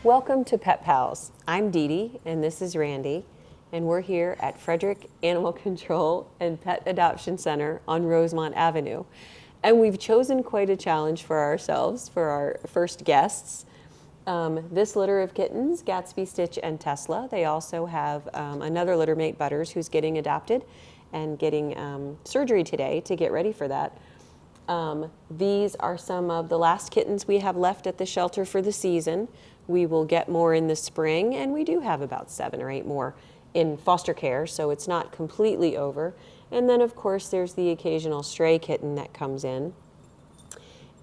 Welcome to Pet Pals. I'm Dee Dee and this is Randy, and we're here at Frederick Animal Control and Pet Adoption Center on Rosemont Avenue. And we've chosen quite a challenge for ourselves for our first guests. This litter of kittens, Gatsby, Stitch, and Tesla. They also have another littermate, Butters, who's getting adopted and getting surgery today to get ready for that. These are some of the last kittens we have left at the shelter for the season. We will get more in the spring, and we do have about 7 or 8 more in foster care, so it's not completely over. And then, of course, there's the occasional stray kitten that comes in.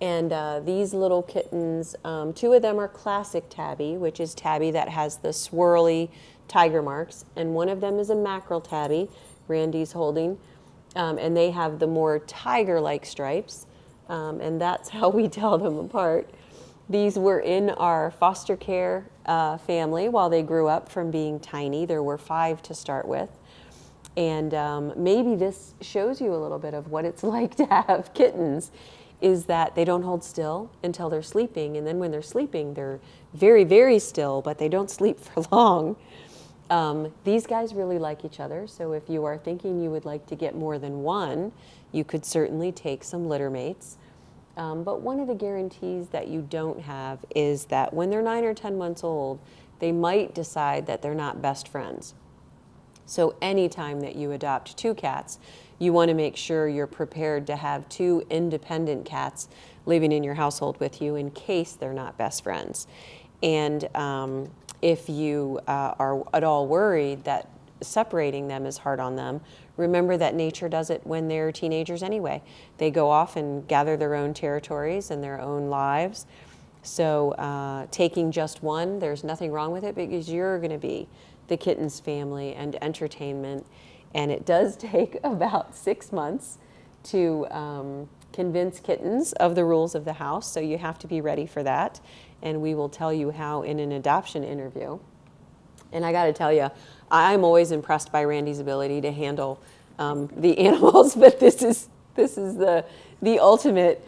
And these little kittens, 2 of them are classic tabby, which is tabby that has the swirly tiger marks, and one of them is a mackerel tabby, Randy's holding, and they have the more tiger-like stripes, and that's how we tell them apart. These were in our foster care family while they grew up from being tiny. There were 5 to start with. And maybe this shows you a little bit of what it's like to have kittens, is that they don't hold still until they're sleeping. And then when they're sleeping, they're very, very still, but they don't sleep for long. These guys really like each other. So if you are thinking you would like to get more than one, you could certainly take some litter mates. But one of the guarantees that you don't have is that when they're 9 or 10 months old, they might decide that they're not best friends. So anytime that you adopt 2 cats, you want to make sure you're prepared to have 2 independent cats living in your household with you in case they're not best friends. And if you are at all worried that separating them is hard on them, remember that nature does it when they're teenagers anyway. They go off and gather their own territories and their own lives. So taking just one, there's nothing wrong with it because you're going to be the kitten's family and entertainment. And it does take about 6 months to convince kittens of the rules of the house. So you have to be ready for that. And we will tell you how in an adoption interview. And I got to tell you, I'm always impressed by Randy's ability to handle the animals, but this is the ultimate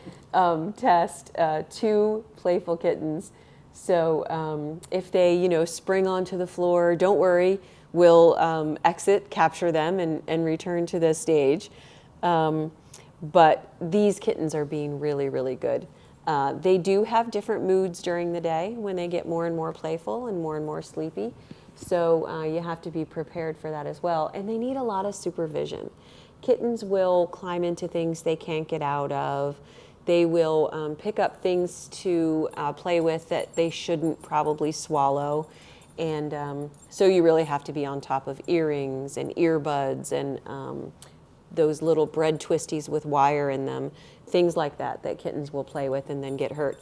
test. 2 playful kittens. So if they spring onto the floor, don't worry, we'll exit, capture them, and return to the stage. But these kittens are being really, really good. They do have different moods during the day when they get more and more playful and more sleepy. So you have to be prepared for that as well. And they need a lot of supervision. Kittens will climb into things they can't get out of. They will pick up things to play with that they shouldn't probably swallow. And so you really have to be on top of earrings and earbuds and those little bread twisties with wire in them, things like that kittens will play with and then get hurt.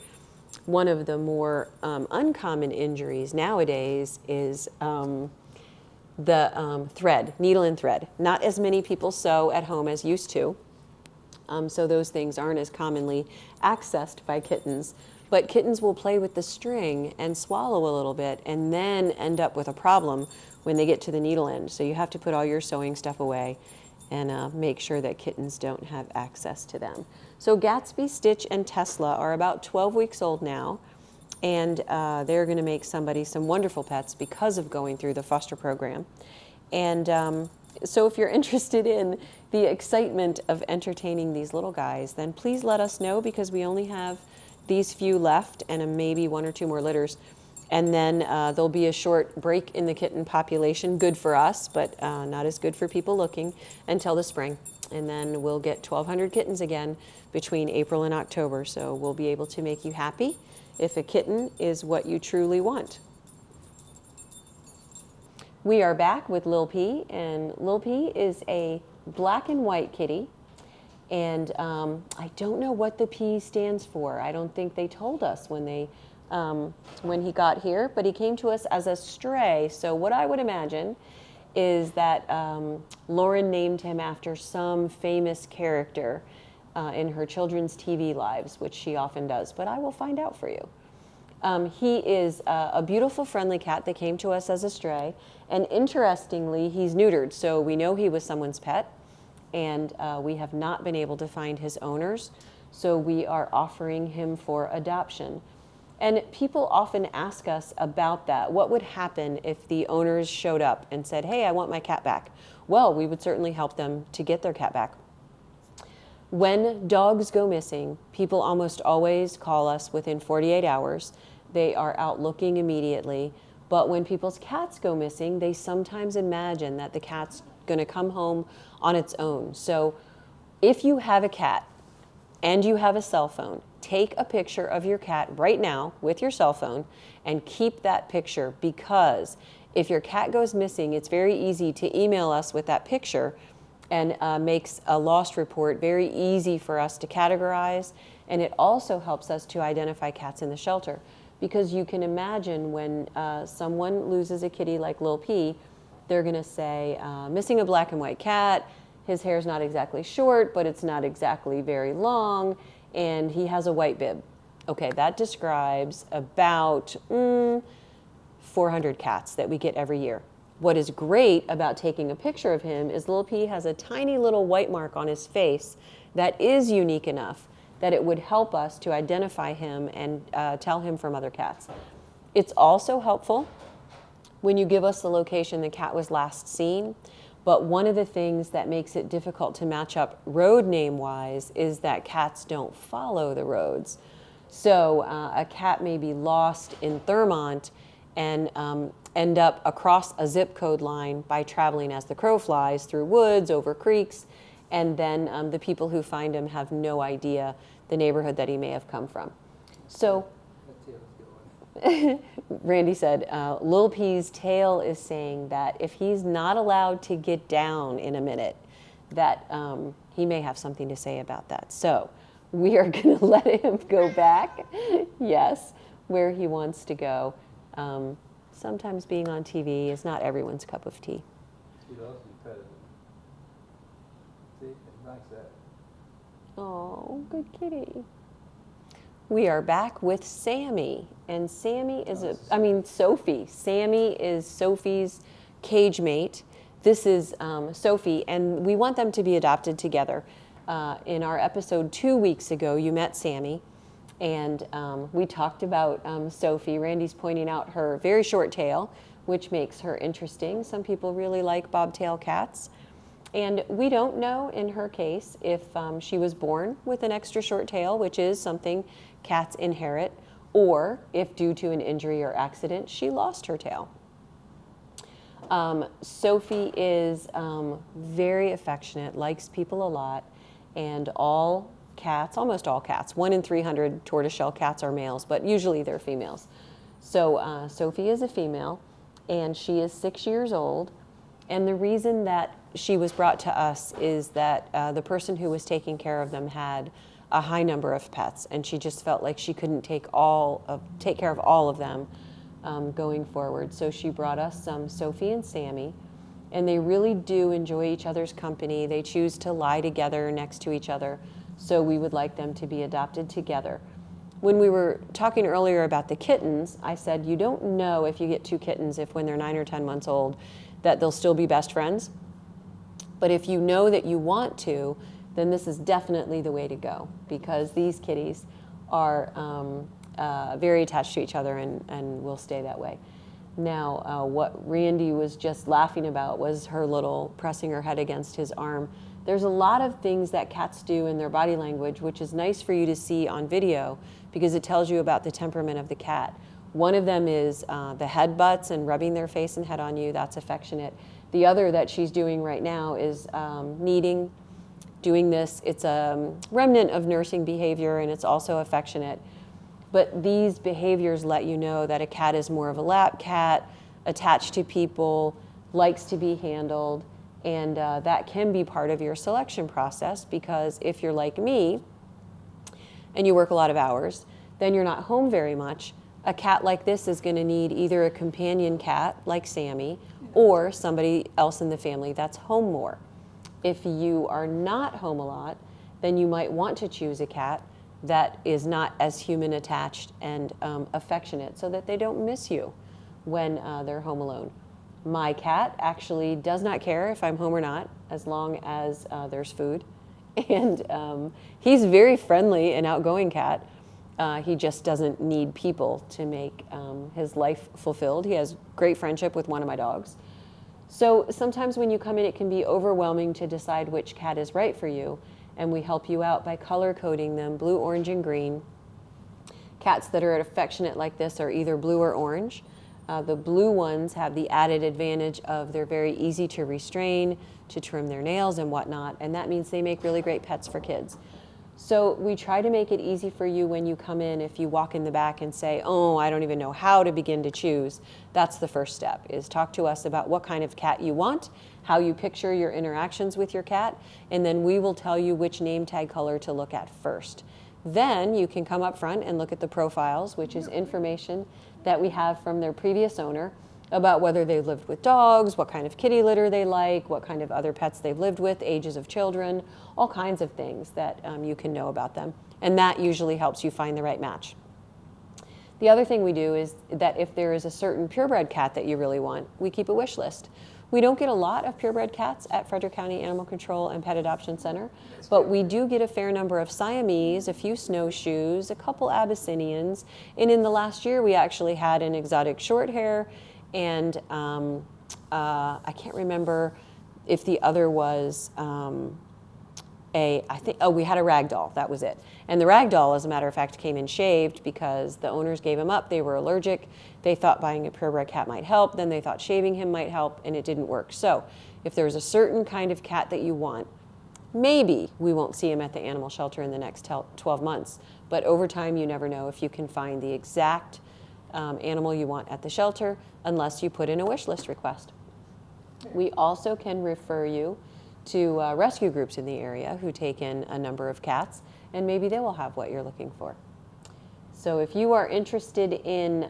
One of the more uncommon injuries nowadays is the thread, needle and thread. Not as many people sew at home as used to, so those things aren't as commonly accessed by kittens. But kittens will play with the string and swallow a little bit and then end up with a problem when they get to the needle end. So you have to put all your sewing stuff away and make sure that kittens don't have access to them. So Gatsby, Stitch, and Tesla are about 12 weeks old now, and they're going to make somebody some wonderful pets because of going through the foster program. And so if you're interested in the excitement of entertaining these little guys, then please let us know, because we only have these few left and maybe 1 or 2 more litters. And then there'll be a short break in the kitten population, good for us, but not as good for people looking, until the spring. And then we'll get 1,200 kittens again between April and October. So we'll be able to make you happy if a kitten is what you truly want. We are back with Lil P, and Lil P is a black and white kitty. And I don't know what the P stands for. I don't think they told us when he got here, but he came to us as a stray. So what I would imagine is that Lauren named him after some famous character in her children's TV lives, which she often does, but I will find out for you. He is a beautiful, friendly cat that came to us as a stray, and interestingly, he's neutered, so we know he was someone's pet, and we have not been able to find his owners, so we are offering him for adoption. And people often ask us about that. What would happen if the owners showed up and said, hey, I want my cat back? Well, we would certainly help them to get their cat back. When dogs go missing, people almost always call us within 48 hours. They are out looking immediately. But when people's cats go missing, they sometimes imagine that the cat's going to come home on its own. So if you have a cat and you have a cell phone, take a picture of your cat right now with your cell phone and keep that picture, because if your cat goes missing, it's very easy to email us with that picture, and makes a lost report very easy for us to categorize. And it also helps us to identify cats in the shelter, because you can imagine when someone loses a kitty like Lil P, they're going to say, missing a black and white cat, his hair's not exactly short, but it's not exactly very long, and he has a white bib. Okay, that describes about 400 cats that we get every year. What is great about taking a picture of him is Lil P has a tiny little white mark on his face that is unique enough that it would help us to identify him and tell him from other cats. It's also helpful when you give us the location the cat was last seen. But one of the things that makes it difficult to match up road name-wise is that cats don't follow the roads. So a cat may be lost in Thurmont and end up across a zip code line by traveling as the crow flies through woods, over creeks, and then the people who find him have no idea the neighborhood that he may have come from. So Randy said, Lil P's tail is saying that if he's not allowed to get down in a minute, that he may have something to say about that. So we are going to let him go back, yes, where he wants to go. Sometimes being on TV is not everyone's cup of tea. Oh, good kitty. We are back with Sammy, and Sammy is Sophie. Sammy is Sophie's cage mate. This is Sophie, and we want them to be adopted together. In our episode 2 weeks ago, you met Sammy, and we talked about Sophie. Randy's pointing out her very short tail, which makes her interesting. Some people really like bobtail cats. And we don't know in her case if she was born with an extra short tail, which is something cats inherit, or if due to an injury or accident, she lost her tail. Sophie is very affectionate, likes people a lot, and all cats, almost all cats, 1 in 300 tortoiseshell cats are males, but usually they're females. So Sophie is a female, and she is 6 years old. And the reason that she was brought to us is that the person who was taking care of them had a high number of pets, and she just felt like she couldn't take care of all of them going forward. So she brought us Sophie and Sammy, and they really do enjoy each other's company. They choose to lie together next to each other, so we would like them to be adopted together. When we were talking earlier about the kittens, I said you don't know if you get 2 kittens, if when they're 9 or 10 months old, that they'll still be best friends. But if you know that you want to, then this is definitely the way to go, because these kitties are very attached to each other and will stay that way. Now, what Randy was just laughing about was her little pressing her head against his arm. There's a lot of things that cats do in their body language, which is nice for you to see on video because it tells you about the temperament of the cat. One of them is the headbutts and rubbing their face and head on you. That's affectionate. The other that she's doing right now is kneading, doing this. It's a remnant of nursing behavior, and it's also affectionate. But these behaviors let you know that a cat is more of a lap cat, attached to people, likes to be handled, and that can be part of your selection process, because if you're like me and you work a lot of hours, then you're not home very much. A cat like this is going to need either a companion cat like Sammy or somebody else in the family that's home more. If you are not home a lot, then you might want to choose a cat that is not as human attached and affectionate, so that they don't miss you when they're home alone. My cat actually does not care if I'm home or not, as long as there's food. And he's very friendly and outgoing cat. He just doesn't need people to make his life fulfilled. He has great friendship with one of my dogs. So sometimes when you come in, it can be overwhelming to decide which cat is right for you. And we help you out by color coding them blue, orange, and green. Cats that are affectionate like this are either blue or orange. The blue ones have the added advantage of they're very easy to restrain, to trim their nails and whatnot, and that means they make really great pets for kids. So we try to make it easy for you when you come in. If you walk in the back and say, oh, I don't even know how to begin to choose, that's the first step, is talk to us about what kind of cat you want, how you picture your interactions with your cat, and then we will tell you which name tag color to look at first. Then you can come up front and look at the profiles, which is information that we have from their previous owner about whether they've lived with dogs, what kind of kitty litter they like, what kind of other pets they've lived with, ages of children, all kinds of things that you can know about them. And that usually helps you find the right match. The other thing we do is that if there is a certain purebred cat that you really want, we keep a wish list. We don't get a lot of purebred cats at Frederick County Animal Control and Pet Adoption Center, but we do get a fair number of Siamese, a few snowshoes, a couple Abyssinians, and in the last year we actually had an exotic short hair, and I can't remember if the other was we had a ragdoll, that was it. And the ragdoll, as a matter of fact, came in shaved because the owners gave him up, they were allergic. They thought buying a purebred cat might help, then they thought shaving him might help, and it didn't work. So if there's a certain kind of cat that you want, maybe we won't see him at the animal shelter in the next 12 months, but over time you never know if you can find the exact animal you want at the shelter unless you put in a wish list request. We also can refer you to rescue groups in the area who take in a number of cats, and maybe they will have what you're looking for. So if you are interested in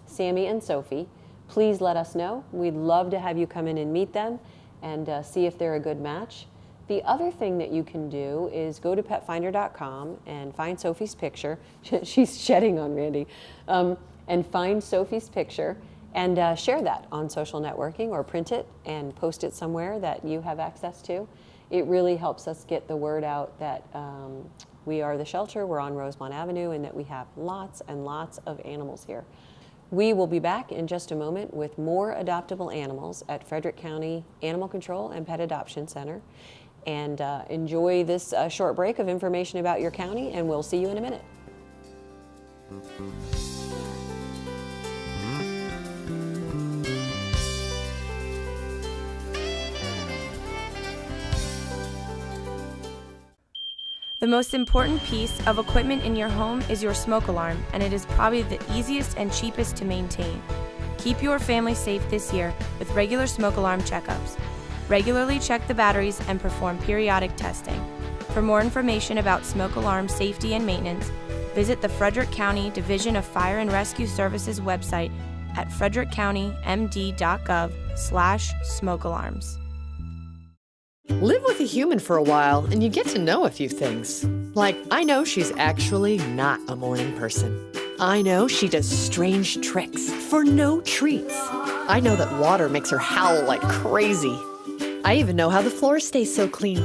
Sammy and Sophie, please let us know. We'd love to have you come in and meet them and see if they're a good match. The other thing that you can do is go to petfinder.com and find Sophie's picture. She's shedding on Randy. And find Sophie's picture and share that on social networking, or print it and post it somewhere that you have access to. It really helps us get the word out that we are the shelter, we're on Rosemont Avenue, and that we have lots and lots of animals here. We will be back in just a moment with more adoptable animals at Frederick County Animal Control and Pet Adoption Center. And enjoy this short break of information about your county, and we'll see you in a minute. The most important piece of equipment in your home is your smoke alarm, and it is probably the easiest and cheapest to maintain. Keep your family safe this year with regular smoke alarm checkups. Regularly check the batteries and perform periodic testing. For more information about smoke alarm safety and maintenance, visit the Frederick County Division of Fire and Rescue Services website at frederickcountymd.gov/smoke alarms. Live with a human for a while and you get to know a few things. Like, I know she's actually not a morning person. I know she does strange tricks for no treats. I know that water makes her howl like crazy. I even know how the floor stays so clean.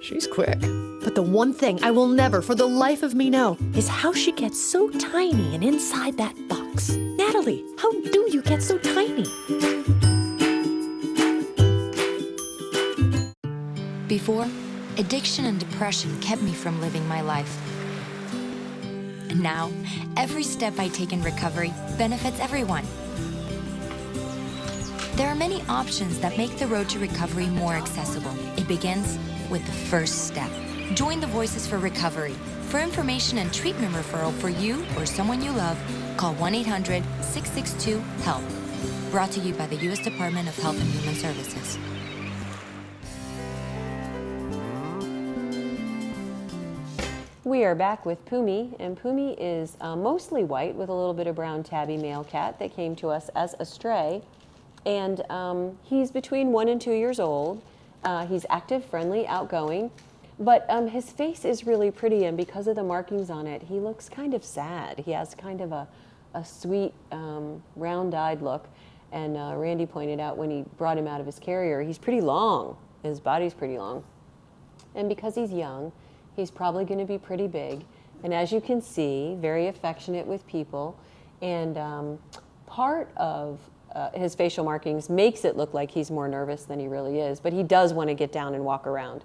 She's quick. But the one thing I will never for the life of me know is how she gets so tiny and inside that box. Natalie, how do you get so tiny? Before, addiction and depression kept me from living my life. And now, every step I take in recovery benefits everyone. There are many options that make the road to recovery more accessible. It begins with the first step. Join the Voices for Recovery. For information and treatment referral for you or someone you love, call 1-800-662-HELP. Brought to you by the U.S. Department of Health and Human Services. We are back with Pumi, and Pumi is mostly white with a little bit of brown tabby male cat that came to us as a stray And he's between 1 and 2 years old. He's active, friendly, outgoing. But his face is really pretty, and because of the markings on it, he looks kind of sad. He has kind of a sweet, round-eyed look. And Randy pointed out when he brought him out of his carrier, he's pretty long. His body's pretty long. And because he's young, he's probably going to be pretty big. And as you can see, very affectionate with people. And part of his facial markings makes it look like he's more nervous than he really is. But he does want to get down and walk around.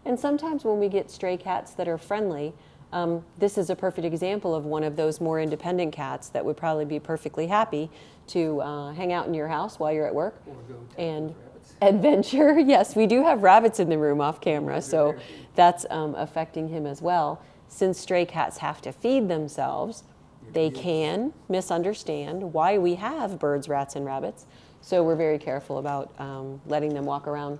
And sometimes when we get stray cats that are friendly, this is a perfect example of one of those more independent cats that would probably be perfectly happy to hang out in your house while you're at work and adventure. Yes, we do have rabbits in the room off camera, so that's affecting him as well. Since stray cats have to feed themselves, they can misunderstand why we have birds, rats, and rabbits. So we're very careful about letting them walk around.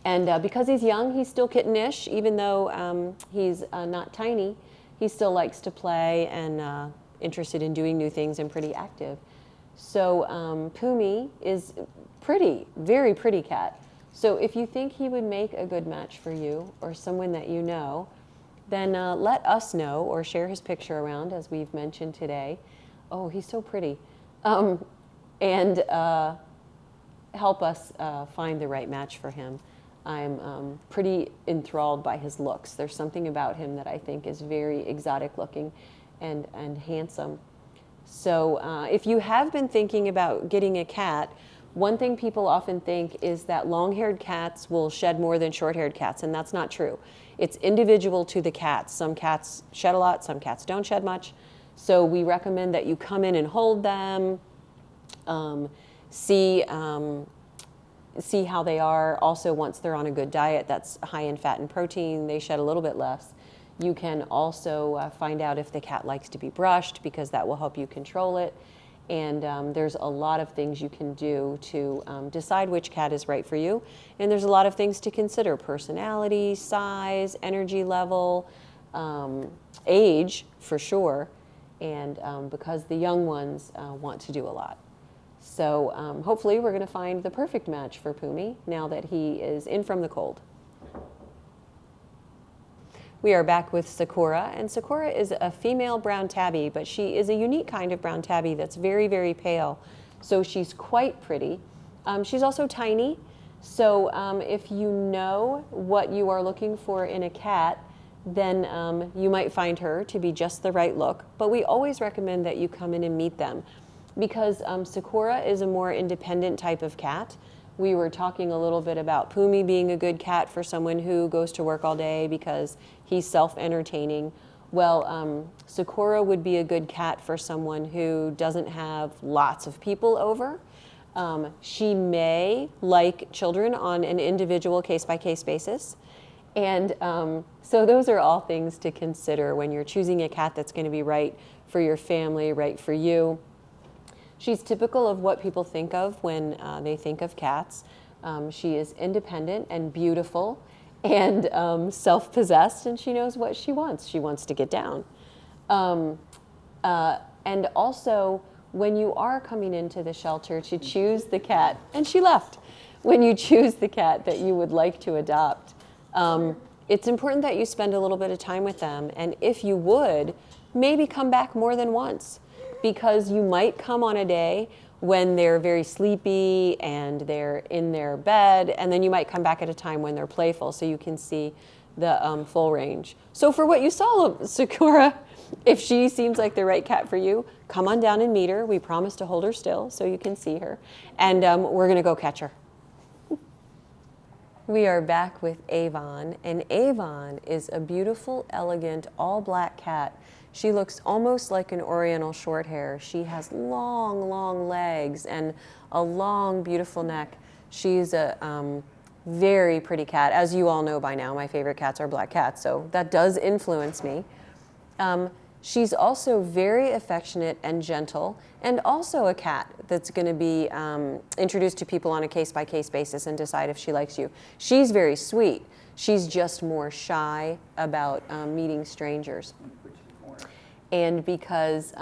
And because he's young, he's still kittenish. Even though he's not tiny, he still likes to play and interested in doing new things and pretty active. So Pumi is pretty, very pretty cat. So if you think he would make a good match for you or someone that you know, then let us know or share his picture around, as we've mentioned today. Oh, he's so pretty. And help us find the right match for him. I'm pretty enthralled by his looks. There's something about him that I think is very exotic looking and handsome. So if you have been thinking about getting a cat, one thing people often think is that long-haired cats will shed more than short-haired cats, and that's not true. It's individual to the cats. Some cats shed a lot, some cats don't shed much. So we recommend that you come in and hold them, see how they are. Also, once they're on a good diet that's high in fat and protein, they shed a little bit less. You can also find out if the cat likes to be brushed, because that will help you control it. And there's a lot of things you can do to decide which cat is right for you. And there's a lot of things to consider: personality, size, energy level, age for sure, and because the young ones want to do a lot. So hopefully we're going to find the perfect match for Pumi now that he is in from the cold. We are back with Sakura, and Sakura is a female brown tabby, but she is a unique kind of brown tabby that's very, very pale. So she's quite pretty. She's also tiny. So if you know what you are looking for in a cat, then you might find her to be just the right look. But we always recommend that you come in and meet them, because Sakura is a more independent type of cat. We were talking a little bit about Pumi being a good cat for someone who goes to work all day because he's self-entertaining. Well, Sakura would be a good cat for someone who doesn't have lots of people over. She may like children on an individual case-by-case basis. And so those are all things to consider when you're choosing a cat that's going to be right for your family, right for you. She's typical of what people think of when they think of cats. She is independent and beautiful and self-possessed, and she knows what she wants. She wants to get down. And also, when you are coming into the shelter to choose the cat, and she left, when you choose the cat that you would like to adopt, it's important that you spend a little bit of time with them, and if you would, maybe come back more than once. Because you might come on a day when they're very sleepy and they're in their bed, and then you might come back at a time when they're playful, so you can see the full range. So for what you saw of Sakura, if she seems like the right cat for you, come on down and meet her. We promise to hold her still so you can see her, and we're going to go catch her. We are back with Avon, and Avon is a beautiful, elegant, all-black cat. She looks almost like an Oriental Shorthair. She has long, long legs and a long, beautiful neck. She's a very pretty cat. As you all know by now, my favorite cats are black cats, so that does influence me. She's also very affectionate and gentle, and also a cat that's going to be introduced to people on a case-by-case basis and decide if she likes you. She's very sweet. She's just more shy about meeting strangers. And because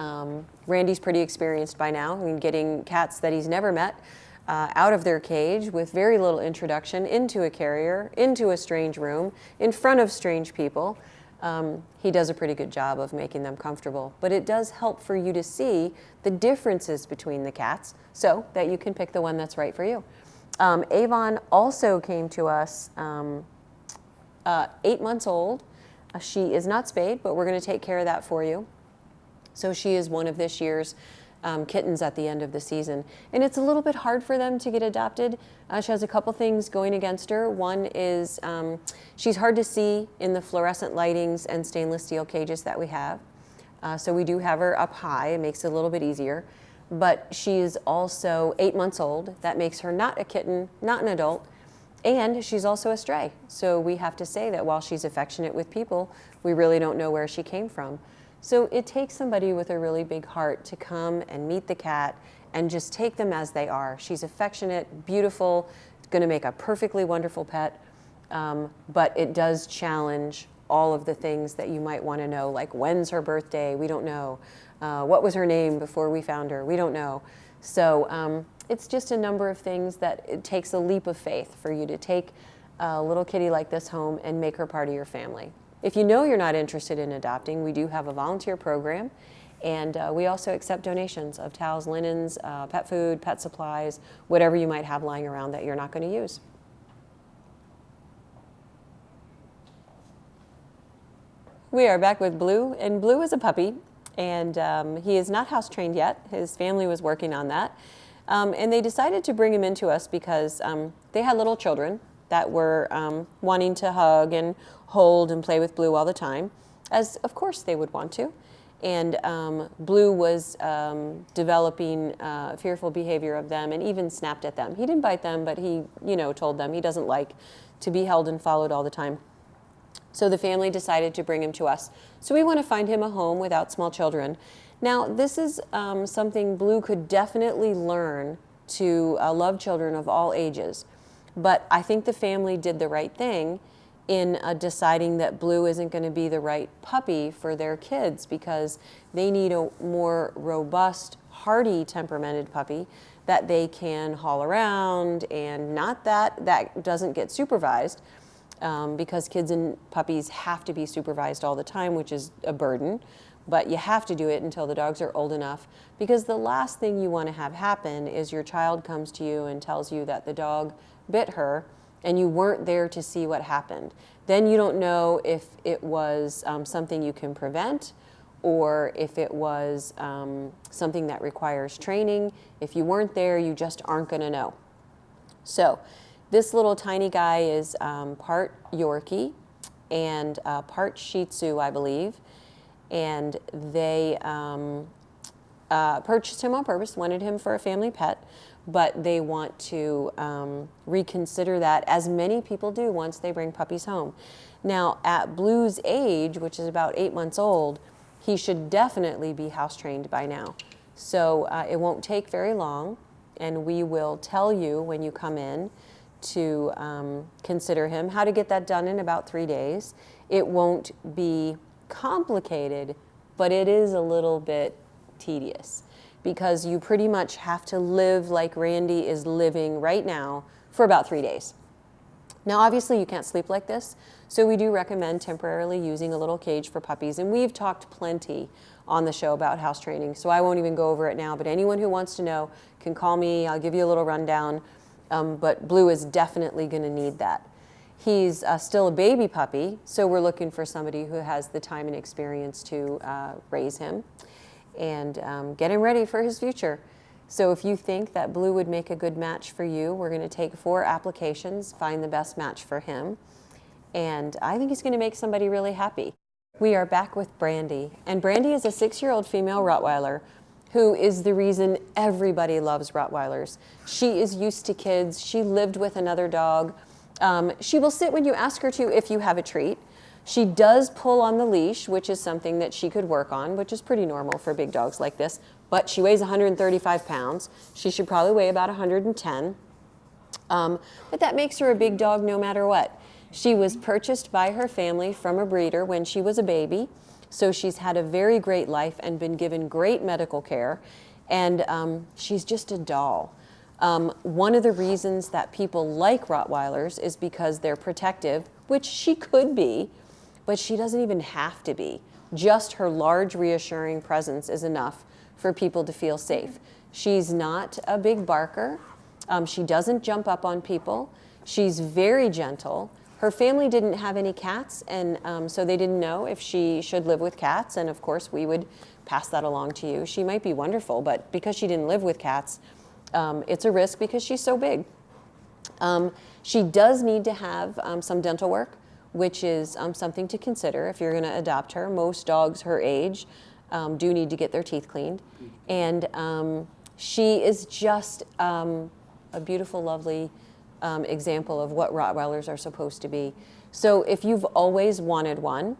Randy's pretty experienced by now in getting cats that he's never met out of their cage with very little introduction into a carrier, into a strange room, in front of strange people. He does a pretty good job of making them comfortable, but it does help for you to see the differences between the cats so that you can pick the one that's right for you. Avon also came to us 8 months old. She is not spayed, but we're going to take care of that for you. So she is one of this year's kittens at the end of the season. And it's a little bit hard for them to get adopted. She has a couple things going against her. One is she's hard to see in the fluorescent lightings and stainless steel cages that we have. So we do have her up high. It makes it a little bit easier. But she is also 8 months old. That makes her not a kitten, not an adult. And she's also a stray. So we have to say that while she's affectionate with people, we really don't know where she came from. So it takes somebody with a really big heart to come and meet the cat and just take them as they are. She's affectionate, beautiful, going to make a perfectly wonderful pet, but it does challenge all of the things that you might want to know, like when's her birthday? We don't know. What was her name before we found her? We don't know. So it's just a number of things that it takes a leap of faith for you to take a little kitty like this home and make her part of your family. If you know you're not interested in adopting, we do have a volunteer program, and we also accept donations of towels, linens, pet food, pet supplies, whatever you might have lying around that you're not going to use. We are back with Blue, and Blue is a puppy, and he is not house trained yet. His family was working on that, and they decided to bring him into us because they had little children that were wanting to hug and hold and play with Blue all the time, as of course they would want to. And Blue was developing fearful behavior of them and even snapped at them. He didn't bite them, but he, told them he doesn't like to be held and followed all the time. So the family decided to bring him to us. So we want to find him a home without small children. Now, this is something Blue could definitely learn to love children of all ages. But I think the family did the right thing in deciding that Blue isn't going to be the right puppy for their kids because they need a more robust, hardy, temperamented puppy that they can haul around, and not that doesn't get supervised because kids and puppies have to be supervised all the time, which is a burden. But you have to do it until the dogs are old enough, because the last thing you want to have happen is your child comes to you and tells you that the dog bit her and you weren't there to see what happened. Then you don't know if it was something you can prevent or if it was something that requires training. If you weren't there, you just aren't going to know. So this little tiny guy is part Yorkie and part Shih Tzu, I believe. And they purchased him on purpose, wanted him for a family pet, but they want to reconsider that, as many people do once they bring puppies home. Now, at Blue's age, which is about 8 months old, he should definitely be house trained by now. So it won't take very long, and we will tell you when you come in to consider him, how to get that done in about 3 days. It won't be complicated, but it is a little bit tedious because you pretty much have to live like Randy is living right now for about 3 days. Now, obviously, you can't sleep like this, so we do recommend temporarily using a little cage for puppies, and we've talked plenty on the show about house training, so I won't even go over it now, but anyone who wants to know can call me. I'll give you a little rundown, but Blue is definitely going to need that. He's still a baby puppy, so we're looking for somebody who has the time and experience to raise him and get him ready for his future. So if you think that Blue would make a good match for you, we're going to take 4 applications, find the best match for him, and I think he's going to make somebody really happy. We are back with Brandy, and Brandy is a 6-year-old female Rottweiler who is the reason everybody loves Rottweilers. She is used to kids. She lived with another dog. She will sit when you ask her to if you have a treat. She does pull on the leash, which is something that she could work on, which is pretty normal for big dogs like this. But she weighs 135 pounds. She should probably weigh about 110. But that makes her a big dog no matter what. She was purchased by her family from a breeder when she was a baby. So she's had a very great life and been given great medical care, and she's just a doll. One of the reasons that people like Rottweilers is because they're protective, which she could be, but she doesn't even have to be. Just her large, reassuring presence is enough for people to feel safe. She's not a big barker. She doesn't jump up on people. She's very gentle. Her family didn't have any cats, and so they didn't know if she should live with cats, and of course we would pass that along to you. She might be wonderful, but because she didn't live with cats, it's a risk because she's so big. She does need to have some dental work, which is something to consider if you're going to adopt her. Most dogs her age do need to get their teeth cleaned. And she is just a beautiful, lovely example of what Rottweilers are supposed to be. So if you've always wanted one,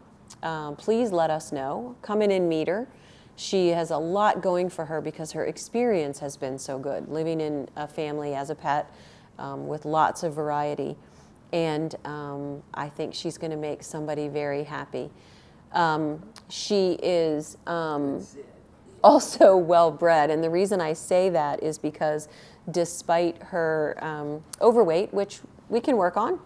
please let us know. Come in and meet her. She has a lot going for her because her experience has been so good, living in a family as a pet with lots of variety. And I think she's going to make somebody very happy. She is also well-bred, and the reason I say that is because despite her overweight, which we can work on,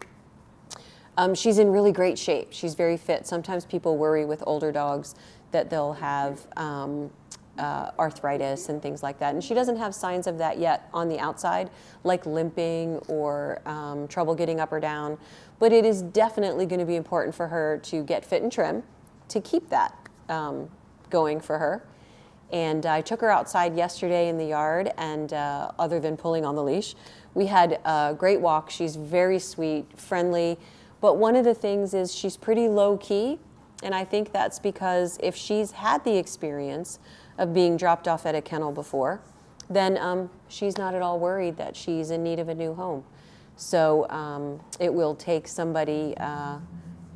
she's in really great shape. She's very fit. Sometimes people worry with older dogs that they'll have arthritis and things like that. And she doesn't have signs of that yet on the outside, like limping or trouble getting up or down. But it is definitely going to be important for her to get fit and trim to keep that going for her. And I took her outside yesterday in the yard, and other than pulling on the leash, we had a great walk. She's very sweet, friendly. But one of the things is she's pretty low key. And I think that's because if she's had the experience of being dropped off at a kennel before, then she's not at all worried that she's in need of a new home. So it will take somebody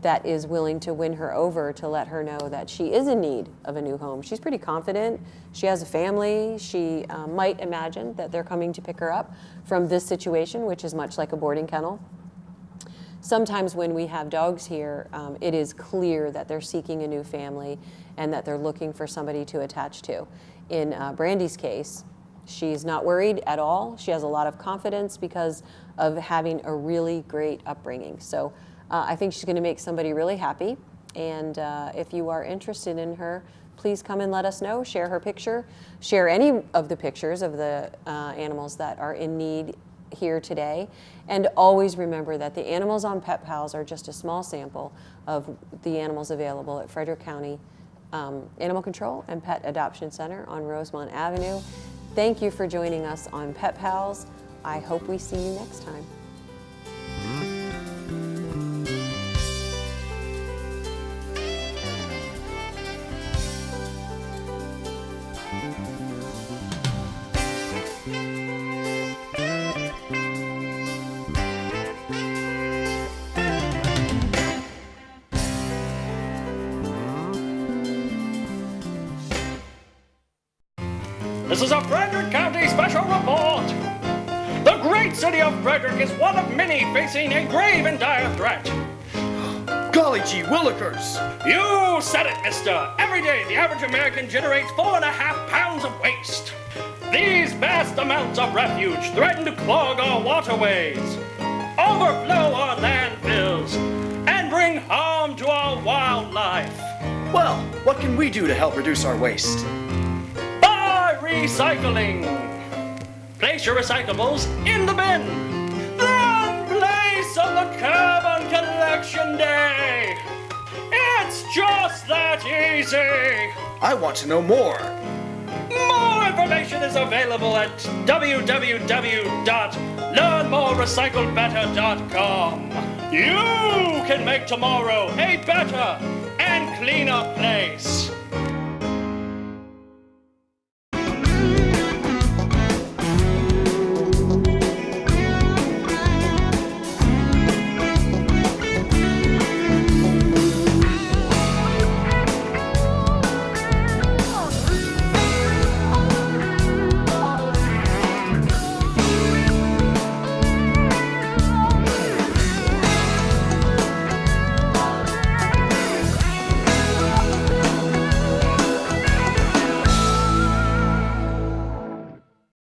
that is willing to win her over to let her know that she is in need of a new home. She's pretty confident. She has a family. She might imagine that they're coming to pick her up from this situation, which is much like a boarding kennel. Sometimes when we have dogs here, it is clear that they're seeking a new family and that they're looking for somebody to attach to. In Brandy's case, she's not worried at all. She has a lot of confidence because of having a really great upbringing. So I think she's going to make somebody really happy. And if you are interested in her, please come and let us know. Share her picture. Share any of the pictures of the animals that are in need here today. And always remember that the animals on Pet Pals are just a small sample of the animals available at Frederick County Animal Control and Pet Adoption Center on Rosemont Avenue. Thank you for joining us on Pet Pals. I hope we see you next time. This is a Frederick County special report. The great city of Frederick is one of many facing a grave and dire threat. Golly gee willikers! You said it, mister. Every day, the average American generates 4.5 pounds of waste. These vast amounts of refuge threaten to clog our waterways, overflow our landfills, and bring harm to our wildlife. Well, what can we do to help reduce our waste? Recycling. Place your recyclables in the bin. Then place on the carbon collection day. It's just that easy. I want to know more. More information is available at www.learnmorerecyclebetter.com. You can make tomorrow a better and cleaner place.